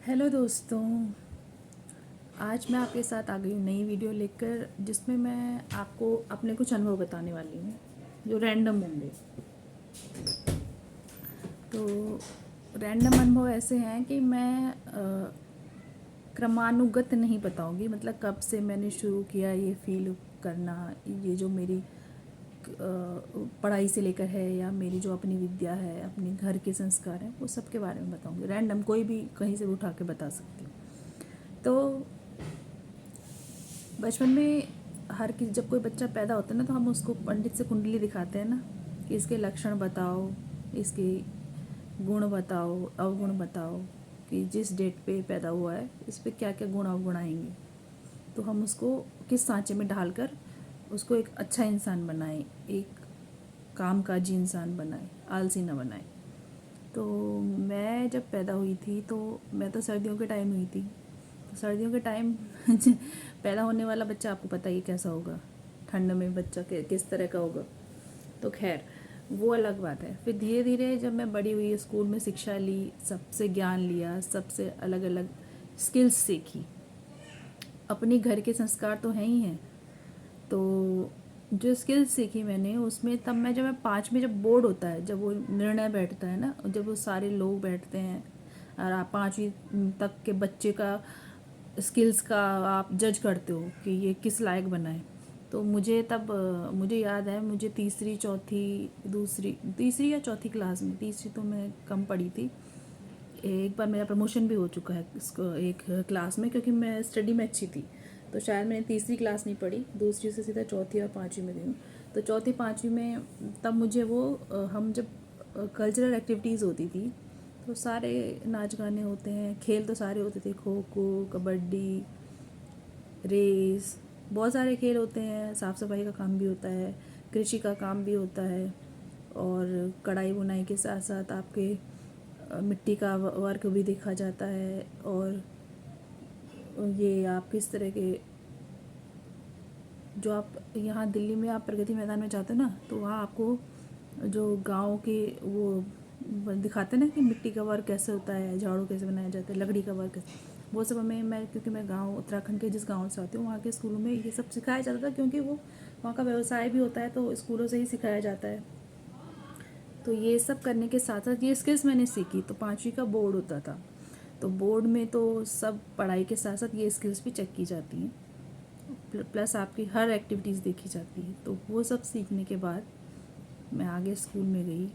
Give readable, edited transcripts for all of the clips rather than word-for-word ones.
Hello दोस्तों, आज मैं आपके साथ आ गई हूँ नई वीडियो लेकर जिसमें मैं आपको अपने कुछ अनुभव बताने वाली हूँ जो रैंडम होंगे। तो रैंडम अनुभव ऐसे हैं कि मैं क्रमानुगत नहीं बताऊँगी, मतलब कब से मैंने शुरू किया ये फील करना, ये जो मेरी पढ़ाई से लेकर है या मेरी जो अपनी विद्या है, अपने घर के संस्कार हैं, वो सब के बारे में बताऊँगी। रैंडम कोई भी कहीं से भी उठा के बता सकती हूँ। तो बचपन में हर किसी जब कोई बच्चा पैदा होता है ना, तो हम उसको पंडित से कुंडली दिखाते हैं ना कि इसके लक्षण बताओ, इसके गुण बताओ, अवगुण बताओ, कि जिस डेट पे पैदा हुआ है इस पे क्या क्या गुण अवगुण आएंगे। तो हम उसको किस सांचे में ढालकर उसको एक अच्छा इंसान बनाएं, एक कामकाजी इंसान बनाएं, आलसी ना बनाएं। तो मैं जब पैदा हुई थी तो मैं तो सर्दियों के टाइम हुई थी। तो सर्दियों के टाइम पैदा होने वाला बच्चा आपको पता ही कैसा होगा, ठंड में बच्चा किस तरह का होगा। तो खैर वो अलग बात है। फिर धीरे धीरे जब मैं बड़ी हुई, स्कूल में शिक्षा ली, सबसे ज्ञान लिया, सबसे अलग अलग स्किल्स सीखी। अपने घर के संस्कार तो हैं ही हैं, तो जो स्किल्स सीखी मैंने उसमें तब मैं पाँचवीं जब बोर्ड होता है, जब वो निर्णय बैठता है ना, जब वो सारे लोग बैठते हैं और आप पाँचवीं तक के बच्चे का स्किल्स का आप जज करते हो कि ये किस लायक बना है। तो मुझे तब मुझे याद है, मुझे तीसरी या चौथी क्लास में, तीसरी तो मैं कम पढ़ी थी, एक बार मेरा प्रमोशन भी हो चुका है इसको एक क्लास में, क्योंकि मैं स्टडी में अच्छी थी। तो शायद मैंने तीसरी क्लास नहीं पढ़ी, दूसरी से सीधा चौथी और पाँचवीं में गई हूँ। तो चौथी पाँचवीं में तब मुझे वो हम जब कल्चरल एक्टिविटीज़ होती थी तो सारे नाच गाने होते हैं, खेल तो सारे होते थे, खो खो, कबड्डी, रेस, बहुत सारे खेल होते हैं। साफ़ सफाई का काम भी होता है, कृषि का काम भी होता है, और कढ़ाई बुनाई के साथ साथ आपके मिट्टी का वर्क भी देखा जाता है। और ये आप किस तरह के, जो आप यहाँ दिल्ली में आप प्रगति मैदान में जाते हो ना, तो वहाँ आपको जो गांव के वो दिखाते हैं ना कि मिट्टी का वर्क कैसे होता है, झाड़ू कैसे बनाया जाता है, लकड़ी का वर्क कैसे, वो सब क्योंकि मैं गांव उत्तराखंड के जिस गांव से आती हूँ वहाँ के स्कूलों में ये सब सिखाया जाता था, क्योंकि वो वहाँ का व्यवसाय भी होता है तो स्कूलों से ही सिखाया जाता है। तो ये सब करने के साथ साथ ये स्किल्स मैंने सीखी। तो पाँचवीं का बोर्ड होता था, तो बोर्ड में तो सब पढ़ाई के साथ साथ ये स्किल्स भी चेक की जाती हैं, प्लस आपकी हर एक्टिविटीज़ देखी जाती है। तो वो सब सीखने के बाद मैं आगे स्कूल में गई।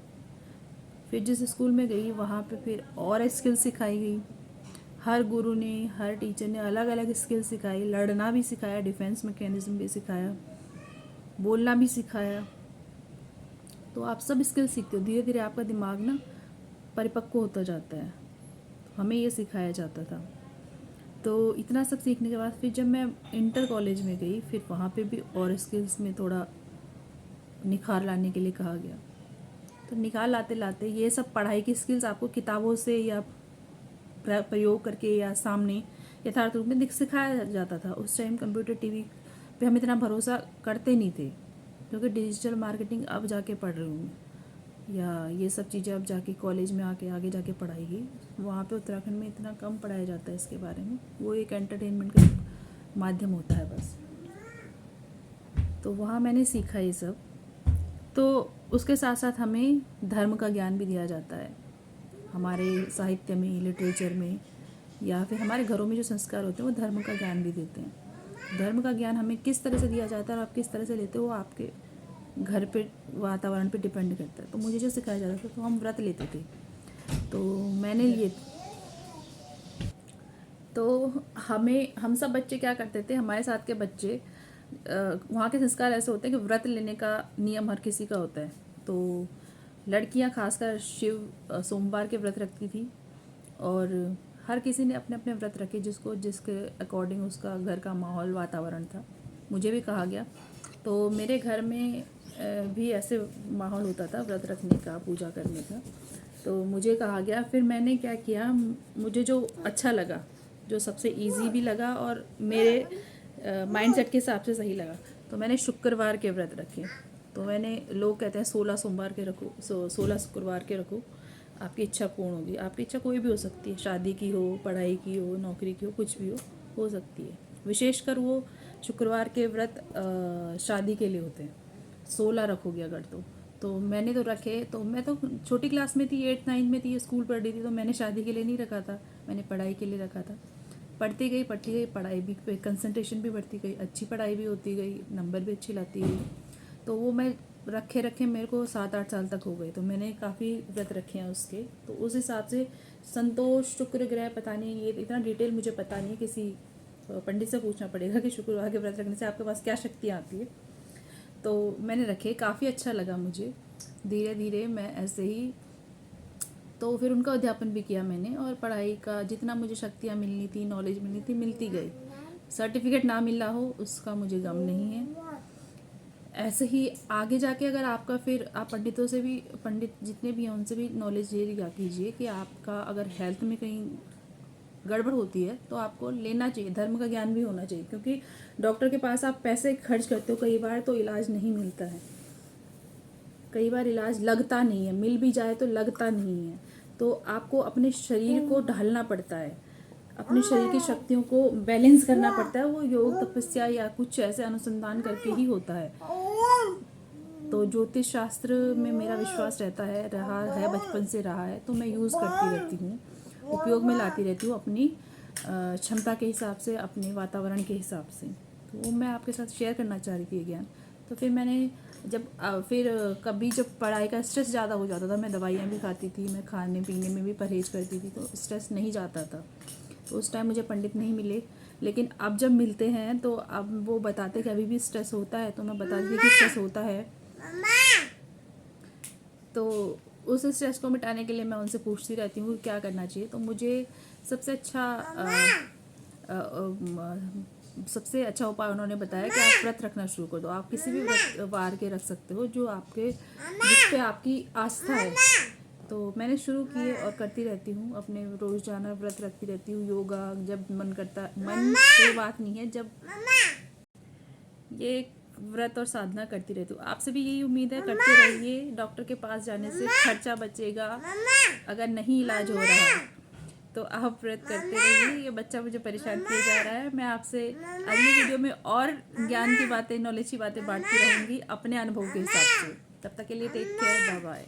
फिर जिस स्कूल में गई वहाँ पे फिर और स्किल सिखाई गई। हर गुरु ने, हर टीचर ने अलग अलग स्किल सिखाई, लड़ना भी सिखाया, डिफेंस मैकेनिज्म भी सिखाया, बोलना भी सिखाया। तो आप सब स्किल सीखते हो, धीरे धीरे आपका दिमाग ना परिपक्व होता जाता है। तो हमें ये सिखाया जाता था। तो इतना सब सीखने के बाद फिर जब मैं इंटर कॉलेज में गई, फिर वहाँ पे भी और स्किल्स में थोड़ा निखार लाने के लिए कहा गया। तो निखार लाते लाते ये सब पढ़ाई की स्किल्स आपको किताबों से या प्रयोग करके या सामने यथार्थ रूप में सिखाया जाता था। उस टाइम कंप्यूटर, टीवी पे हम इतना भरोसा करते नहीं थे, क्योंकि डिजिटल मार्केटिंग अब जाके पढ़ रही हूँ, या ये सब चीज़ें अब जाके कॉलेज में आगे जाके पढ़ाएगी। वहाँ पे उत्तराखंड में इतना कम पढ़ाया जाता है इसके बारे में, वो एक एंटरटेनमेंट का माध्यम होता है बस। तो वहाँ मैंने सीखा ये सब। तो उसके साथ साथ हमें धर्म का ज्ञान भी दिया जाता है, हमारे साहित्य में, लिटरेचर में, या फिर हमारे घरों में जो संस्कार होते हैं वो धर्म का ज्ञान भी देते हैं। धर्म का ज्ञान हमें किस तरह से दिया जाता है और आप किस तरह से लेते हो, वो आपके घर पे, वातावरण पे डिपेंड करता है। तो मुझे जो सिखाया जाता था, तो हम व्रत लेते थे, तो मैंने लिए। तो हम सब बच्चे क्या करते थे, हमारे साथ के बच्चे, वहाँ के संस्कार ऐसे होते हैं कि व्रत लेने का नियम हर किसी का होता है। तो लड़कियाँ खासकर सोमवार के व्रत रखती थी, और हर किसी ने अपने अपने व्रत रखे, जिसको जिसके अकॉर्डिंग उसका घर का माहौल, वातावरण था। मुझे भी कहा गया, तो मेरे घर में भी ऐसे माहौल होता था व्रत रखने का, पूजा करने का। तो मुझे कहा गया, फिर मैंने क्या किया, मुझे जो अच्छा लगा, जो सबसे इजी भी लगा और मेरे माइंडसेट के हिसाब से सही लगा, तो मैंने शुक्रवार के व्रत रखे। तो मैंने, लोग कहते हैं 16 सोमवार के रखो, 16 शुक्रवार के रखो, आपकी इच्छा पूर्ण होगी। आपकी इच्छा कोई भी हो सकती है, शादी की हो, पढ़ाई की हो, नौकरी की हो, कुछ भी हो सकती है। विशेषकर वो शुक्रवार के व्रत शादी के लिए होते हैं। 16 रखोगे अगर तो मैंने तो रखे, तो मैं तो छोटी क्लास में थी, 8 9 में थी, स्कूल पढ़ रही थी, तो मैंने शादी के लिए नहीं रखा था, मैंने पढ़ाई के लिए रखा था। पढ़ती गई पढ़ाई भी पे कंसंट्रेशन भी बढ़ती गई, अच्छी पढ़ाई भी होती गई, नंबर भी अच्छी लाती गई। तो वो मैं रखे मेरे को 7 8 साल तक हो गए, तो मैंने काफ़ी व्रत रखे हैं उसके। तो उस हिसाब से संतोष, शुक्र ग्रह, पता नहीं, ये इतना डिटेल मुझे पता नहीं है, किसी पंडित से पूछना पड़ेगा कि शुक्रवार के व्रत रखने से आपके पास क्या शक्तियाँ आती है। तो मैंने रखे, काफ़ी अच्छा लगा मुझे। धीरे धीरे मैं ऐसे ही, तो फिर उनका अध्यापन भी किया मैंने, और पढ़ाई का जितना मुझे शक्तियाँ मिलनी थी, नॉलेज मिलनी थी, मिलती गई। सर्टिफिकेट ना मिला हो उसका मुझे गम नहीं है। ऐसे ही आगे जाके अगर आपका, फिर आप पंडितों से भी, पंडित जितने भी हैं उनसे भी नॉलेज ले लिया कीजिए कि आपका अगर हेल्थ में कहीं गड़बड़ होती है तो आपको लेना चाहिए, धर्म का ज्ञान भी होना चाहिए। क्योंकि डॉक्टर के पास आप पैसे खर्च करते हो कई बार, तो इलाज नहीं मिलता है, कई बार इलाज लगता नहीं है, मिल भी जाए तो लगता नहीं है। तो आपको अपने शरीर को ढालना पड़ता है, अपने शरीर की शक्तियों को बैलेंस करना पड़ता है। वो योग, तपस्या या कुछ ऐसे अनुसंधान करके ही होता है। तो ज्योतिष शास्त्र में मेरा विश्वास रहा है, बचपन से रहा है, तो मैं यूज़ करती रहती हूँ, उपयोग में लाती रहती हूँ अपनी क्षमता के हिसाब से, अपने वातावरण के हिसाब से। तो वो मैं आपके साथ शेयर करना चाह रही थी ये ज्ञान। तो फिर मैंने जब फिर कभी जब पढ़ाई का स्ट्रेस ज़्यादा हो जाता था, मैं दवाइयाँ भी खाती थी, मैं खाने पीने में भी परहेज करती थी, तो स्ट्रेस नहीं जाता था। तो उस टाइम मुझे पंडित नहीं मिले, लेकिन अब जब मिलते हैं तो अब वो बताते कि अभी भी स्ट्रेस होता है, तो मैं बताती थी कि स्ट्रेस होता है। तो उस स्ट्रेस को मिटाने के लिए मैं उनसे पूछती रहती हूँ क्या करना चाहिए। तो मुझे सबसे अच्छा सबसे अच्छा उपाय उन्होंने बताया कि आप व्रत रखना शुरू कर दो। आप किसी भी व्रत वार के रख सकते हो जो आपके, जिस पे आपकी आस्था है। तो मैंने शुरू किए और करती रहती हूँ, अपने रोजाना व्रत रखती रहती हूँ। योगा जब मन करता, मन कोई बात नहीं है, जब ये व्रत और साधना करती रहती हूँ। आपसे भी यही उम्मीद है, करते रहिए। डॉक्टर के पास जाने से खर्चा बचेगा, अगर नहीं इलाज हो रहा तो आप व्रत करते रहिए। ये बच्चा मुझे परेशान किया जा रहा है। मैं आपसे अगली वीडियो में और ज्ञान की बातें, नॉलेज की बातें बांटती रहूँगी अपने अनुभव के हिसाब से। तब तक के लिए टेक केयर, बाय बाय।